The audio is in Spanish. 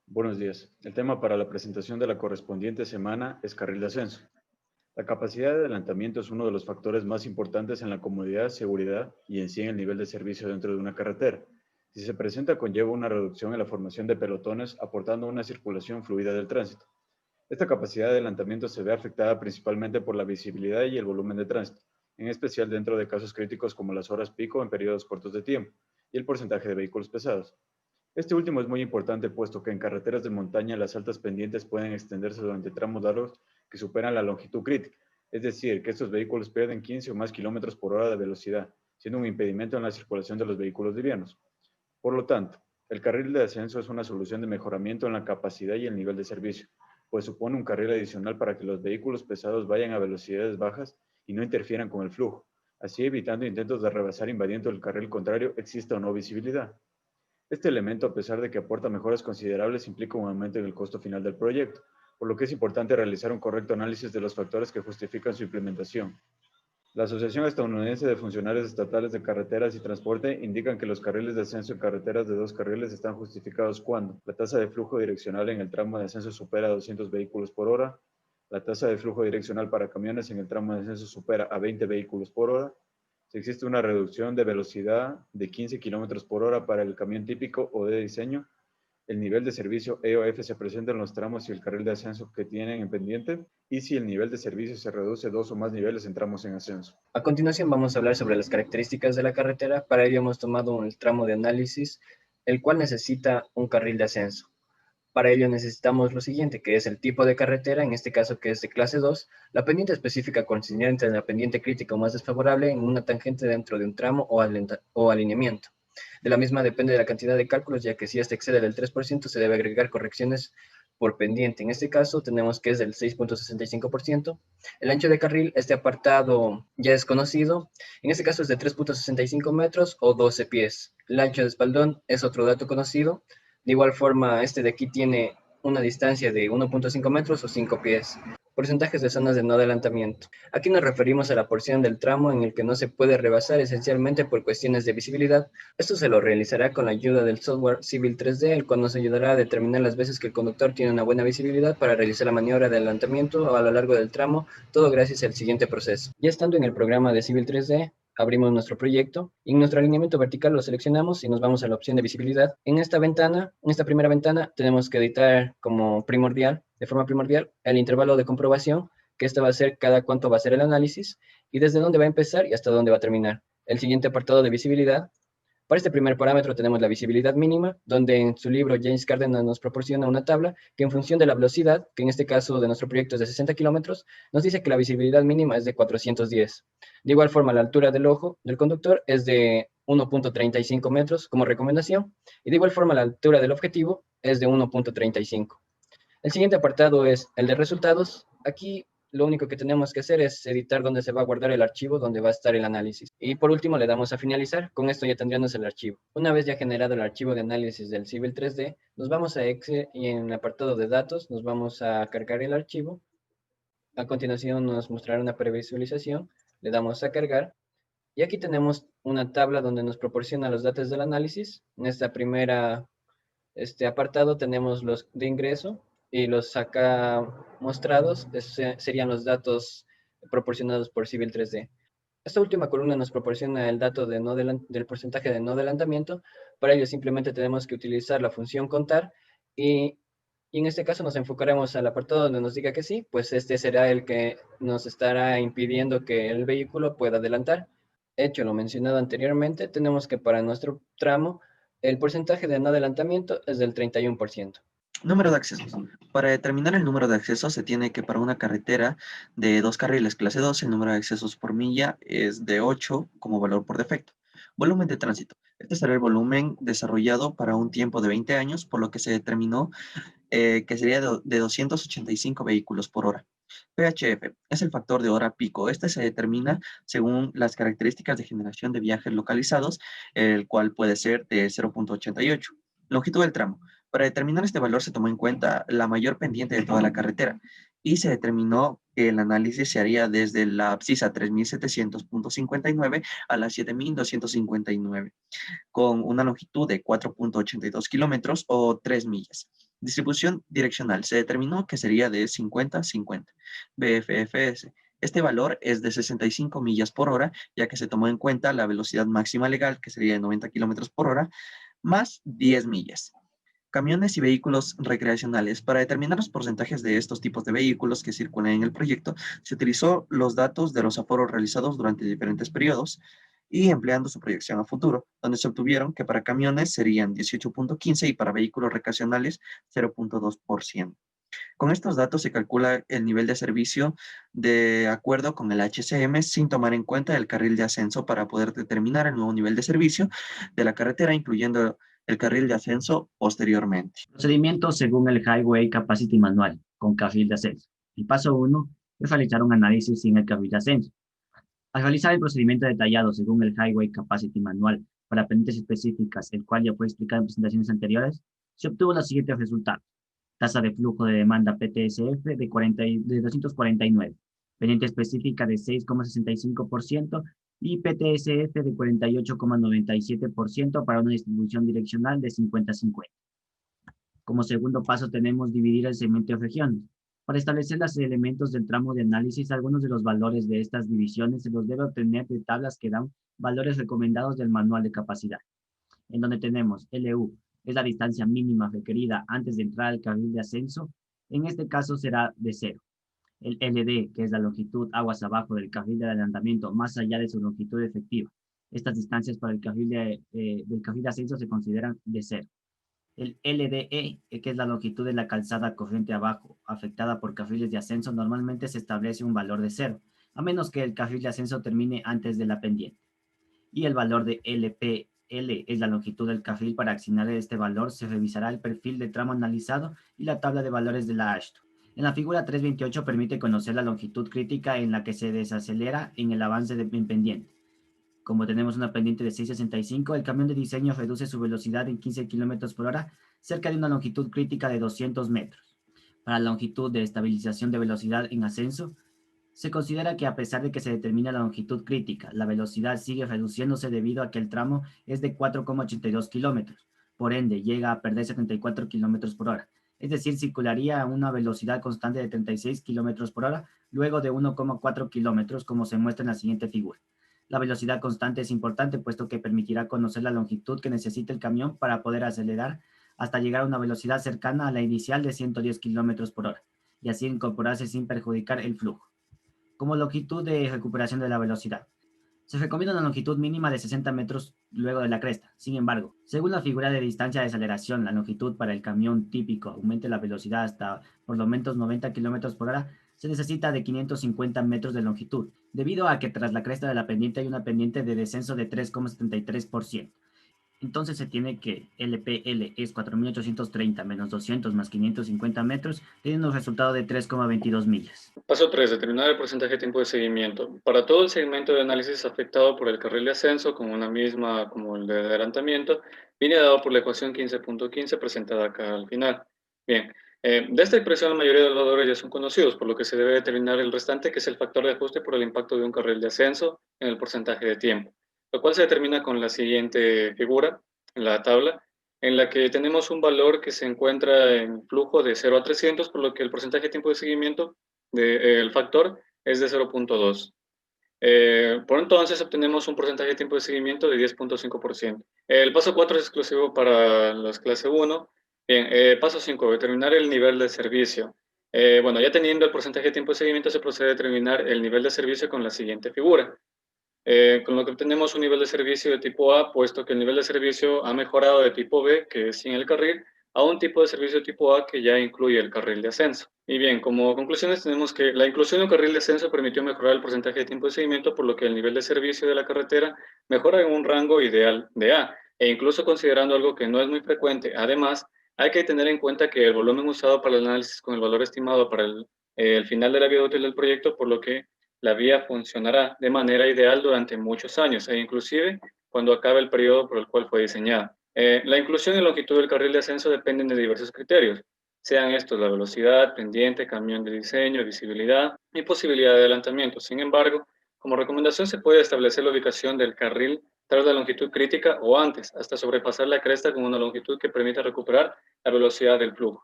Buenos días. El tema para la presentación de la correspondiente semana es carril de ascenso. La capacidad de adelantamiento es uno de los factores más importantes en la comodidad, seguridad y en sí en el nivel de servicio dentro de una carretera. Si se presenta, conlleva una reducción en la formación de pelotones, aportando una circulación fluida del tránsito. Esta capacidad de adelantamiento se ve afectada principalmente por la visibilidad y el volumen de tránsito, en especial dentro de casos críticos como las horas pico en periodos cortos de tiempo y el porcentaje de vehículos pesados. Este último es muy importante puesto que en carreteras de montaña las altas pendientes pueden extenderse durante tramos largos que superan la longitud crítica, es decir, que estos vehículos pierden 15 o más kilómetros por hora de velocidad, siendo un impedimento en la circulación de los vehículos livianos. Por lo tanto, el carril de ascenso es una solución de mejoramiento en la capacidad y el nivel de servicio, pues supone un carril adicional para que los vehículos pesados vayan a velocidades bajas y no interfieran con el flujo, así evitando intentos de rebasar invadiendo el carril contrario exista o no visibilidad. Este elemento, a pesar de que aporta mejoras considerables, implica un aumento en el costo final del proyecto, por lo que es importante realizar un correcto análisis de los factores que justifican su implementación. La Asociación Estadounidense de Funcionarios Estatales de Carreteras y Transporte indican que los carriles de ascenso en carreteras de dos carriles están justificados cuando la tasa de flujo direccional en el tramo de ascenso supera 200 vehículos por hora, la tasa de flujo direccional para camiones en el tramo de ascenso supera a 20 vehículos por hora, si existe una reducción de velocidad de 15 kilómetros por hora para el camión típico o de diseño, el nivel de servicio E o F se presenta en los tramos y el carril de ascenso que tienen en pendiente, y si el nivel de servicio se reduce dos o más niveles en tramos en ascenso. A continuación vamos a hablar sobre las características de la carretera. Para ello hemos tomado el tramo de análisis, el cual necesita un carril de ascenso. Para ello necesitamos lo siguiente, que es el tipo de carretera, en este caso que es de clase 2, la pendiente específica consistente en la pendiente crítica o más desfavorable en una tangente dentro de un tramo o alineamiento. De la misma depende de la cantidad de cálculos, ya que si este excede del 3% se debe agregar correcciones por pendiente. En este caso tenemos que es del 6,65%. El ancho de carril, este apartado ya es conocido. En este caso es de 3,65 metros o 12 pies. El ancho de espaldón es otro dato conocido. De igual forma, este de aquí tiene una distancia de 1,5 metros o 5 pies. Porcentajes de zonas de no adelantamiento. Aquí nos referimos a la porción del tramo en el que no se puede rebasar esencialmente por cuestiones de visibilidad. Esto se lo realizará con la ayuda del software Civil 3D, el cual nos ayudará a determinar las veces que el conductor tiene una buena visibilidad para realizar la maniobra de adelantamiento a lo largo del tramo, todo gracias al siguiente proceso. Ya estando en el programa de Civil 3D, abrimos nuestro proyecto y en nuestro alineamiento vertical lo seleccionamos y nos vamos a la opción de visibilidad. En esta ventana, en esta primera ventana, tenemos que editar como primordial, de forma primordial, el intervalo de comprobación, que este va a ser cada cuánto va a ser el análisis y desde dónde va a empezar y hasta dónde va a terminar. El siguiente apartado de visibilidad. Para este primer parámetro tenemos la visibilidad mínima, donde en su libro James Cárdenas nos proporciona una tabla que en función de la velocidad, que en este caso de nuestro proyecto es de 60 kilómetros, nos dice que la visibilidad mínima es de 410. De igual forma, la altura del ojo del conductor es de 1,35 metros como recomendación, y de igual forma la altura del objetivo es de 1,35. El siguiente apartado es el de resultados. Aquí lo único que tenemos que hacer es editar donde se va a guardar el archivo, donde va a estar el análisis. Y por último le damos a finalizar. Con esto ya tendríamos el archivo. Una vez ya generado el archivo de análisis del Civil 3D, nos vamos a Excel y en el apartado de datos nos vamos a cargar el archivo. A continuación nos mostrará una previsualización. Le damos a cargar. Y aquí tenemos una tabla donde nos proporciona los datos del análisis. En esta primera apartado tenemos los de ingreso y los acá mostrados serían los datos proporcionados por Civil 3D. Esta última columna nos proporciona el dato de del porcentaje de no adelantamiento. Para ello simplemente tenemos que utilizar la función contar y en este caso nos enfocaremos al apartado donde nos diga que sí, pues este será el que nos estará impidiendo que el vehículo pueda adelantar. Hecho lo mencionado anteriormente, tenemos que para nuestro tramo el porcentaje de no adelantamiento es del 31%. Número de accesos. Para determinar el número de accesos se tiene que para una carretera de dos carriles clase 2 el número de accesos por milla es de 8 como valor por defecto. Volumen de tránsito. Este será el volumen desarrollado para un tiempo de 20 años, por lo que se determinó que sería de 285 vehículos por hora. PHF es el factor de hora pico. Este se determina según las características de generación de viajes localizados, el cual puede ser de 0,88. Longitud del tramo. Para determinar este valor se tomó en cuenta la mayor pendiente de toda la carretera y se determinó que el análisis se haría desde la abscisa 3700.59 a la 7259, con una longitud de 4,82 kilómetros o 3 millas. Distribución direccional. Se determinó que sería de 50-50. BFFS. Este valor es de 65 millas por hora, ya que se tomó en cuenta la velocidad máxima legal, que sería de 90 kilómetros por hora, más 10 millas. Camiones y vehículos recreacionales. Para determinar los porcentajes de estos tipos de vehículos que circulan en el proyecto, se utilizó los datos de los aforos realizados durante diferentes periodos y empleando su proyección a futuro, donde se obtuvieron que para camiones serían 18.15 y para vehículos recreacionales 0.2%. Con estos datos se calcula el nivel de servicio de acuerdo con el HCM sin tomar en cuenta el carril de ascenso para poder determinar el nuevo nivel de servicio de la carretera, incluyendo el carril de ascenso posteriormente. Procedimiento según el Highway Capacity Manual, con carril de ascenso. El paso 1 es realizar un análisis sin el carril de ascenso. Al realizar el procedimiento detallado según el Highway Capacity Manual para pendientes específicas, el cual ya fue explicado en presentaciones anteriores, se obtuvo los siguientes resultados. Tasa de flujo de demanda PTSF de 249, pendiente específica de 6,65% y PTSF de 48,97% para una distribución direccional de 50-50. Como segundo paso tenemos dividir el segmento en regiones. Para establecer los elementos del tramo de análisis, algunos de los valores de estas divisiones se los debe obtener de tablas que dan valores recomendados del manual de capacidad, en donde tenemos LU, es la distancia mínima requerida antes de entrar al carril de ascenso, en este caso será de 0. El LD, que es la longitud aguas abajo del carril de adelantamiento más allá de su longitud efectiva. Estas distancias para el carril del carril de ascenso se consideran de 0. El LDE, que es la longitud de la calzada corriente abajo, afectada por carriles de ascenso, normalmente se establece un valor de 0, a menos que el carril de ascenso termine antes de la pendiente. Y el valor de LPL es la longitud del carril. Para asignar este valor se revisará el perfil de tramo analizado y la tabla de valores de la AASHTO. En la figura 328 permite conocer la longitud crítica en la que se desacelera en el avance en pendiente. Como tenemos una pendiente de 665, el camión de diseño reduce su velocidad en 15 km por hora cerca de una longitud crítica de 200 metros. Para la longitud de estabilización de velocidad en ascenso, se considera que a pesar de que se determina la longitud crítica, la velocidad sigue reduciéndose debido a que el tramo es de 4,82 kilómetros. Por ende, llega a perder 74 kilómetros por hora. Es decir, circularía a una velocidad constante de 36 kilómetros por hora, luego de 1,4 kilómetros, como se muestra en la siguiente figura. La velocidad constante es importante, puesto que permitirá conocer la longitud que necesita el camión para poder acelerar hasta llegar a una velocidad cercana a la inicial de 110 kilómetros por hora, y así incorporarse sin perjudicar el flujo. Como longitud de recuperación de la velocidad. Se recomienda una longitud mínima de 60 metros luego de la cresta. Sin embargo, según la figura de distancia de aceleración, la longitud para el camión típico aumente la velocidad hasta por lo menos 90 kilómetros por hora, se necesita de 550 metros de longitud, debido a que tras la cresta de la pendiente hay una pendiente de descenso de 3,73%. Entonces se tiene que LPL es 4.830 menos 200 más 550 metros, tiene un resultado de 3,22 millas. Paso 3. Determinar el porcentaje de tiempo de seguimiento. Para todo el segmento de análisis afectado por el carril de ascenso, como una misma como el de adelantamiento, viene dado por la ecuación 15.15 presentada acá al final. Bien, de esta expresión la mayoría de los valores ya son conocidos, por lo que se debe determinar el restante, que es el factor de ajuste por el impacto de un carril de ascenso en el porcentaje de tiempo, lo cual se determina con la siguiente figura en la tabla, en la que tenemos un valor que se encuentra en flujo de 0 a 300, por lo que el porcentaje de tiempo de seguimiento el factor es de 0.2. Por entonces obtenemos un porcentaje de tiempo de seguimiento de 10.5%. El paso 4 es exclusivo para las clase 1. Bien, paso 5, determinar el nivel de servicio. Bueno, ya teniendo el porcentaje de tiempo de seguimiento, se procede a determinar el nivel de servicio con la siguiente figura. Con lo que obtenemos un nivel de servicio de tipo A, puesto que el nivel de servicio ha mejorado de tipo B, que es sin el carril, a un tipo de servicio tipo A que ya incluye el carril de ascenso. Y bien, como conclusiones tenemos que la inclusión de un carril de ascenso permitió mejorar el porcentaje de tiempo de seguimiento, por lo que el nivel de servicio de la carretera mejora en un rango ideal de A, e incluso considerando algo que no es muy frecuente. Además, hay que tener en cuenta que el volumen usado para el análisis con el valor estimado para el final de la vida útil del proyecto, por lo que la vía funcionará de manera ideal durante muchos años e inclusive cuando acabe el periodo por el cual fue diseñada. La inclusión y longitud del carril de ascenso dependen de diversos criterios, sean estos la velocidad, pendiente, camión de diseño, visibilidad y posibilidad de adelantamiento. Sin embargo, como recomendación se puede establecer la ubicación del carril tras la longitud crítica o antes, hasta sobrepasar la cresta con una longitud que permita recuperar la velocidad del flujo.